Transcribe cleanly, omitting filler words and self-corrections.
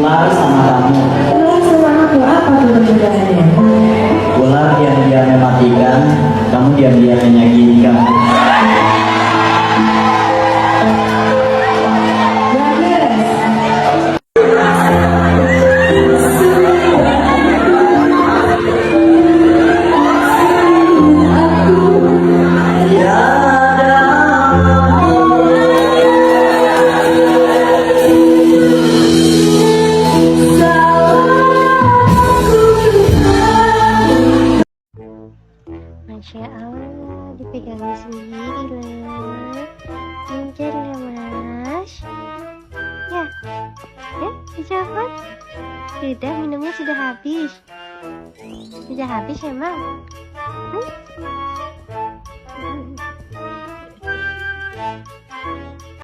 ular sama kamu. Ular sama aku, apa tuh perbedaannya? Ular diam-diam mematikan, kamu diam-diam menyakitkan. Gak beres. Masya Allah, dipegangin sendiri loh. Pintar ya mas. Ya, dicopot. Sudah, minumnya sudah habis. Sudah habis emang.